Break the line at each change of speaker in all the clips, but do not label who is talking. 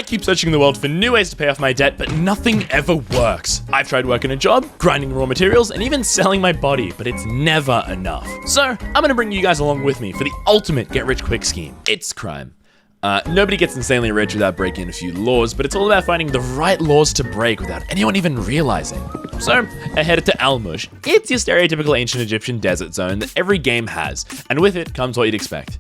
I keep searching the world for new ways to pay off my debt, but nothing ever works. I've tried working a job, grinding raw materials, and even selling my body, but it's never enough. So I'm gonna bring you guys along with me for the ultimate get-rich-quick scheme. It's crime. Nobody gets insanely rich without breaking a few laws, but it's all about finding the right laws to break without anyone even realizing. So, I headed to Al-Mush. It's your stereotypical ancient Egyptian desert zone that every game has, and with it comes what you'd expect.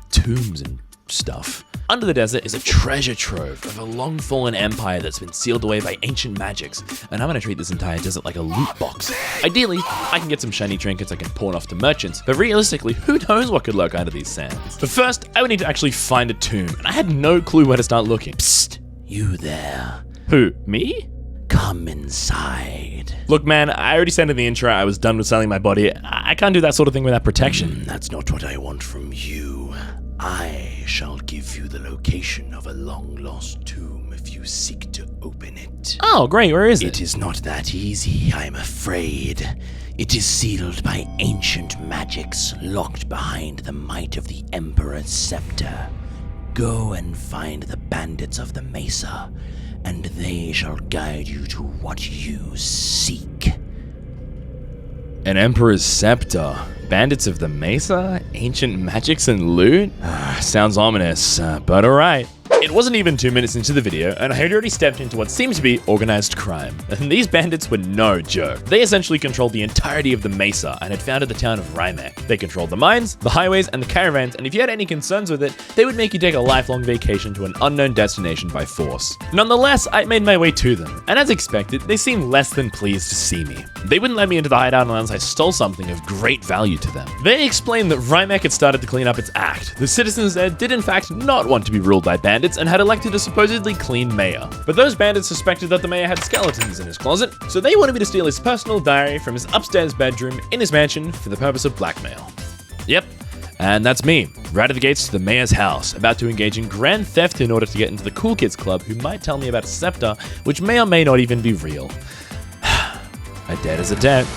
Tombs and stuff. Under the desert is a treasure trove of a long-fallen empire that's been sealed away by ancient magics, and I'm gonna treat this entire desert like a loot box. Ideally, I can get some shiny trinkets I can pawn off to merchants, but realistically, who knows what could lurk under these sands? But first, I would need to actually find a tomb, and I had no clue where to start looking.
Psst, you there.
Who, me?
Come inside.
Look, man, I already said in the intro I was done with selling my body. I can't do that sort of thing without protection.
That's not what I want from you. I shall give you the location of a long-lost tomb if you seek to open it.
Oh, great, where is it?
It is not that easy, I'm afraid. It is sealed by ancient magics, locked behind the might of the Emperor's scepter. Go and find the bandits of the Mesa, and they shall guide you to what you seek.
An Emperor's Scepter, Bandits of the Mesa, Ancient Magics and Loot? Sounds ominous, but alright. It wasn't even 2 minutes into the video, and I had already stepped into what seemed to be organized crime. And these bandits were no joke. They essentially controlled the entirety of the Mesa and had founded the town of Riemek. They controlled the mines, the highways, and the caravans, and if you had any concerns with it, they would make you take a lifelong vacation to an unknown destination by force. Nonetheless, I made my way to them, and as expected, they seemed less than pleased to see me. They wouldn't let me into the hideout unless I stole something of great value to them. They explained that Riemek had started to clean up its act. The citizens there did in fact not want to be ruled by bandits and had elected a supposedly clean mayor. But those bandits suspected that the mayor had skeletons in his closet, so they wanted me to steal his personal diary from his upstairs bedroom in his mansion for the purpose of blackmail. Yep. And that's me, right at the gates to the mayor's house, about to engage in grand theft in order to get into the cool kids club who might tell me about a scepter, which may or may not even be real. A debt is a debt.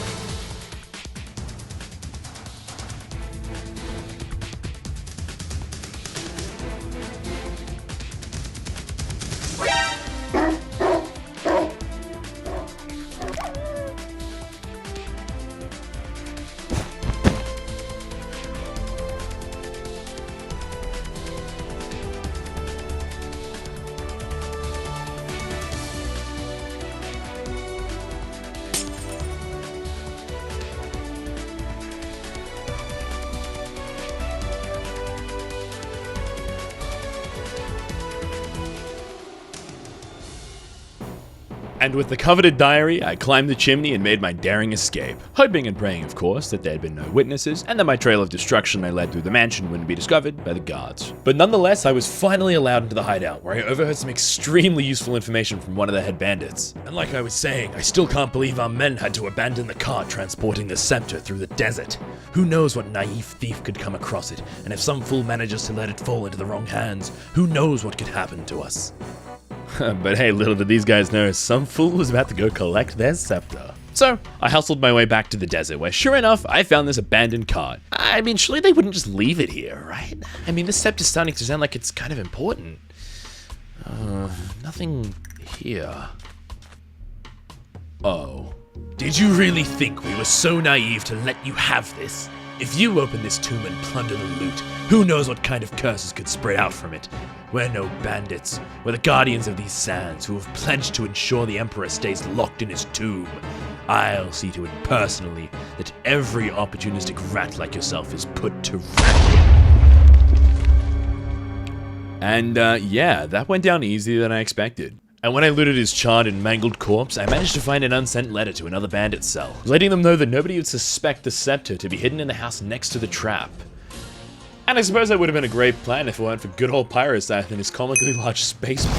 And with the coveted diary, I climbed the chimney and made my daring escape, hoping and praying, of course, that there had been no witnesses and that my trail of destruction I led through the mansion wouldn't be discovered by the guards. But nonetheless, I was finally allowed into the hideout, where I overheard some extremely useful information from one of the head bandits. And like I was saying, I still can't believe our men had to abandon the cart transporting the scepter through the desert. Who knows what naive thief could come across it, and if some fool manages to let it fall into the wrong hands, who knows what could happen to us. But hey, little did these guys know, some fool was about to go collect their scepter. So, I hustled my way back to the desert, where sure enough, I found this abandoned cart. I mean, surely they wouldn't just leave it here, right? I mean, this scepter's starting to sound like it's kind of important. Nothing here. Oh. Did you really think we were so naive to let you have this? If you open this tomb and plunder the loot, who knows what kind of curses could spread out from it? We're no bandits. We're the guardians of these sands who have pledged to ensure the Emperor stays locked in his tomb. I'll see to it personally that every opportunistic rat like yourself is put to rest. And yeah, that went down easier than I expected. And when I looted his charred and mangled corpse, I managed to find an unsent letter to another bandit cell, letting them know that nobody would suspect the scepter to be hidden in the house next to the trap. And I suppose that would have been a great plan if it weren't for good old Pyrosath and his comically large space ball.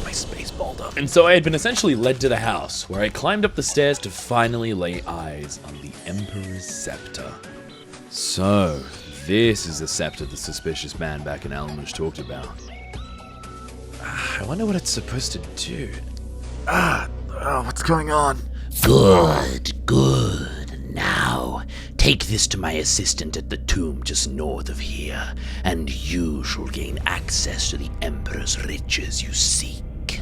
My space balled up. And so I had been essentially led to the house, where I climbed up the stairs to finally lay eyes on the Emperor's scepter. So, this is the scepter the suspicious man back in Al-Mush talked about. I wonder what it's supposed to do. What's going on?
Good. Now, take Take this to my assistant at the tomb just north of here, and you shall gain access to the Emperor's riches you seek.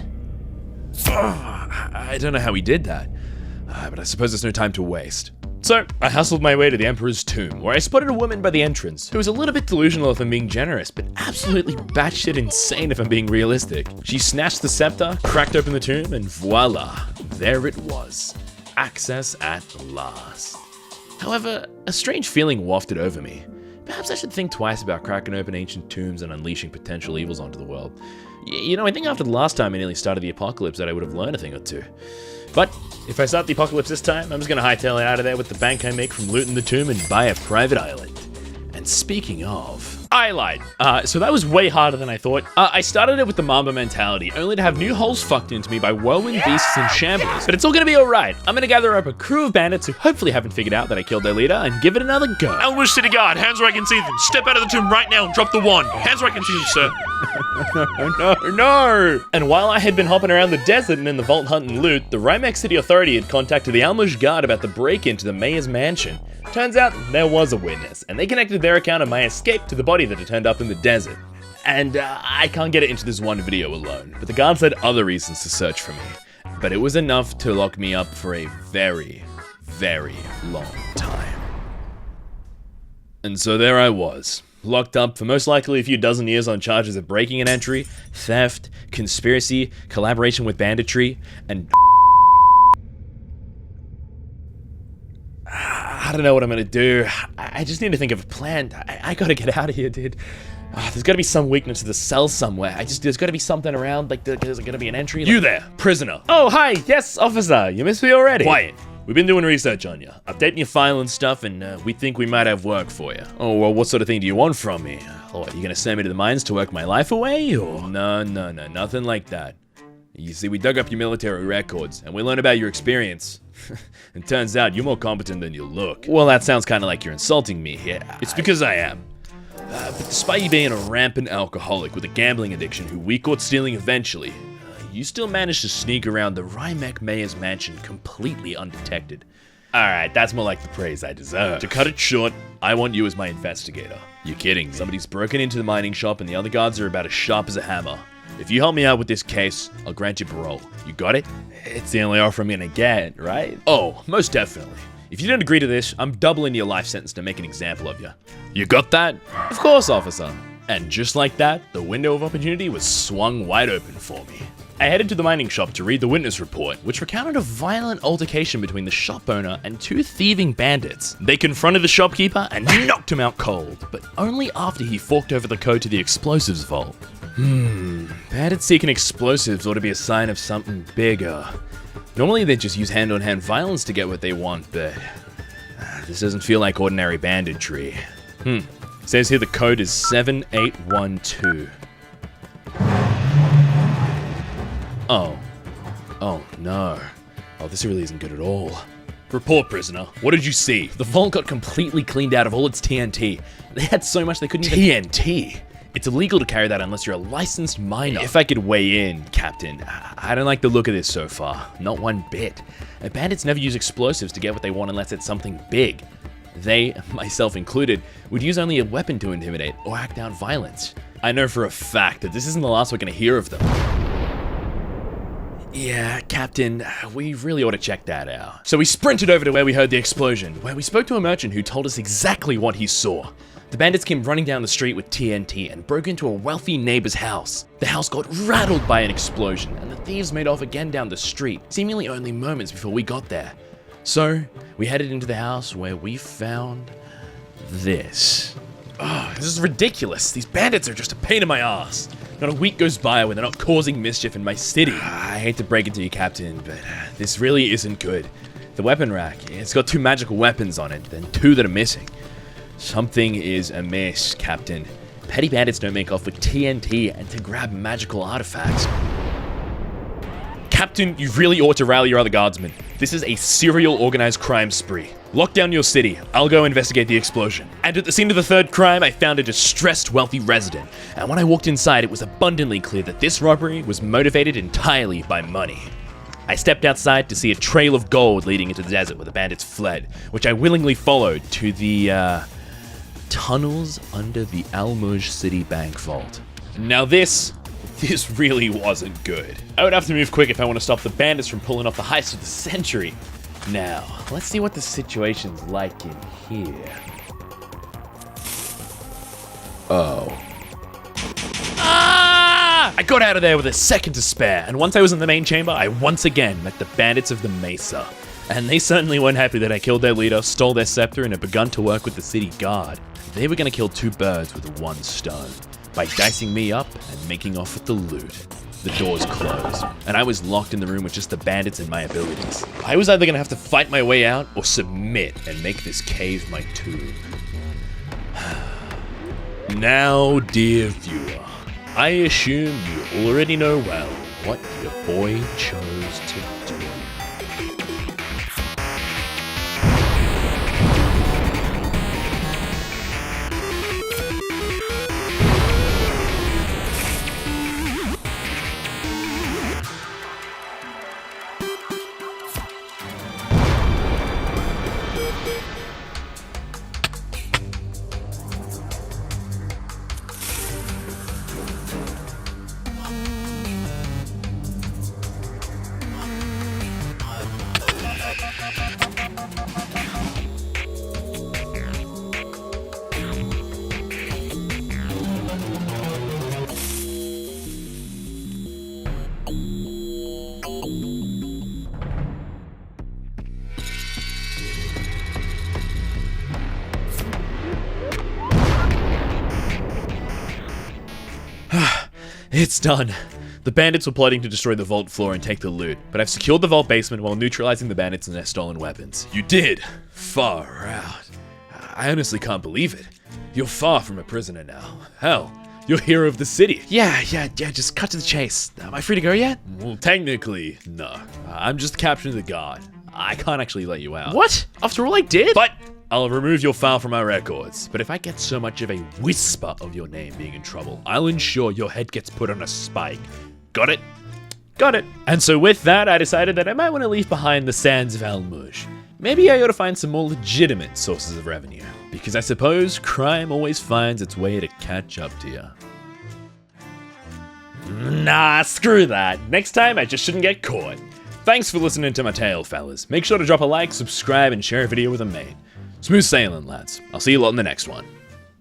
I don't know how he did that, but I suppose there's no time to waste. So, I hustled my way to the Emperor's tomb, where I spotted a woman by the entrance, who was a little bit delusional if I'm being generous, but absolutely batshit insane if I'm being realistic. She snatched the scepter, cracked open the tomb, and voila, there it was. Access at last. However, a strange feeling wafted over me. Perhaps I should think twice about cracking open ancient tombs and unleashing potential evils onto the world. You know, I think after the last time I nearly started the apocalypse that I would have learned a thing or two. But if I start the apocalypse this time, I'm just gonna hightail it out of there with the bank I make from looting the tomb and buy a private island. And speaking of... I lied. So that was way harder than I thought. I started it with the Mamba mentality, only to have new holes fucked into me by whirlwind beasts and shamblers. But it's all gonna be alright. I'm gonna gather up a crew of bandits who hopefully haven't figured out that I killed their leader and give it another go.
Elmwood City Guard, hands where I can see them. Step out of the tomb right now and drop the wand. Hands where I can see them, sir.
No! And while I had been hopping around the desert and in the vault hunting loot, the Rhimax City Authority had contacted the Almush Guard about the break-in to the mayor's mansion. Turns out there was a witness, and they connected their account of my escape to the body that had turned up in the desert. And I can't get it into this one video alone, but the guards had other reasons to search for me. But it was enough to lock me up for a very, very long time. And so there I was, locked up for most likely a few dozen years on charges of breaking and entry, theft, conspiracy, collaboration with banditry, and I don't know what I'm gonna do. I just need to think of a plan. I gotta get out of here, dude. There's gotta be some weakness to the cell somewhere. There's gotta be something around, like there's gonna be an entry.
You there, prisoner.
Oh, hi. Yes, officer. You missed me already. Quiet. We've been doing research on you, updating your file and stuff, and we think we might have work for you. Oh, well, what sort of thing do you want from me? Oh, are you gonna send me to the mines to work my life away, or? No, nothing like that. You see, we dug up your military records, and we learned about your experience. It turns out you're more competent than you look. Well, that sounds kind of like you're insulting me here. It's because I am. But despite you being a rampant alcoholic with a gambling addiction who we caught stealing eventually, you still managed to sneak around the Rhimac Mayor's mansion completely undetected. Alright, that's more like the praise I deserve. To cut it short, I want you as my investigator. You're kidding me. Somebody's broken into the mining shop and the other guards are about as sharp as a hammer. If you help me out with this case, I'll grant you parole. You got it? It's the only offer I'm gonna get, right? Oh, most definitely. If you don't agree to this, I'm doubling your life sentence to make an example of you. You got that? Of course, officer. And just like that, the window of opportunity was swung wide open for me. I headed to the mining shop to read the witness report, which recounted a violent altercation between the shop owner and two thieving bandits. They confronted the shopkeeper and knocked him out cold, but only after he forked over the code to the explosives vault. Bandits seeking explosives ought to be a sign of something bigger. Normally they just use hand-on-hand violence to get what they want, but this doesn't feel like ordinary banditry. Says here the code is 7812. Oh no. Oh, this really isn't good at all. Report, prisoner. What did you see? The vault got completely cleaned out of all its TNT. They had so much they couldn't even— TNT? It's illegal to carry that unless you're a licensed miner. If I could weigh in, Captain, I don't like the look of this so far. Not one bit. Bandits never use explosives to get what they want unless it's something big. They, myself included, would use only a weapon to intimidate or act out violence. I know for a fact that this isn't the last we're gonna hear of them. Yeah, Captain, we really ought to check that out. So we sprinted over to where we heard the explosion, where we spoke to a merchant who told us exactly what he saw. The bandits came running down the street with TNT and broke into a wealthy neighbor's house. The house got rattled by an explosion, and the thieves made off again down the street, seemingly only moments before we got there. So, we headed into the house where we found this. Oh, this is ridiculous. These bandits are just a pain in my ass. Not a week goes by when they're not causing mischief in my city. I hate to break it to you, Captain, but this really isn't good. The weapon rack, it's got 2 magical weapons on it, then 2 that are missing. Something is amiss, Captain. Petty bandits don't make off with TNT and to grab magical artifacts. Captain, you really ought to rally your other guardsmen. This is a serial organized crime spree. Lock down your city. I'll go investigate the explosion. And at the scene of the 3rd crime, I found a distressed wealthy resident. And when I walked inside, it was abundantly clear that this robbery was motivated entirely by money. I stepped outside to see a trail of gold leading into the desert where the bandits fled, which I willingly followed to the, tunnels under the Al-Muj City Bank vault. Now this really wasn't good. I would have to move quick if I want to stop the bandits from pulling off the heist of the century. Now, let's see what the situation's like in here. Oh. Ah! I got out of there with a second to spare, and once I was in the main chamber, I once again met the bandits of the Mesa. And they certainly weren't happy that I killed their leader, stole their scepter, and had begun to work with the city guard. They were gonna kill two birds with one stone, by dicing me up and making off with the loot. The doors closed, and I was locked in the room with just the bandits and my abilities. I was either gonna have to fight my way out or submit and make this cave my tomb. Now, dear viewer, I assume you already know well what your boy chose to do. It's done. The bandits were plotting to destroy the vault floor and take the loot, but I've secured the vault basement while neutralizing the bandits and their stolen weapons. You did? Far out. I honestly can't believe it. You're far from a prisoner now. Hell, you're hero of the city. Yeah, just cut to the chase. Am I free to go yet? Well, technically, no. I'm just capturing the guard. I can't actually let you out.
What? After all I did?
But I'll remove your file from our records. But if I get so much of a whisper of your name being in trouble, I'll ensure your head gets put on a spike. Got it? Got it. And so with that, I decided that I might want to leave behind the sands of Al-Muj. Maybe I ought to find some more legitimate sources of revenue. Because I suppose crime always finds its way to catch up to you. Nah, screw that. Next time, I just shouldn't get caught. Thanks for listening to my tale, fellas. Make sure to drop a like, subscribe, and share a video with a mate. Smooth sailing, lads. I'll see you lot in the next one.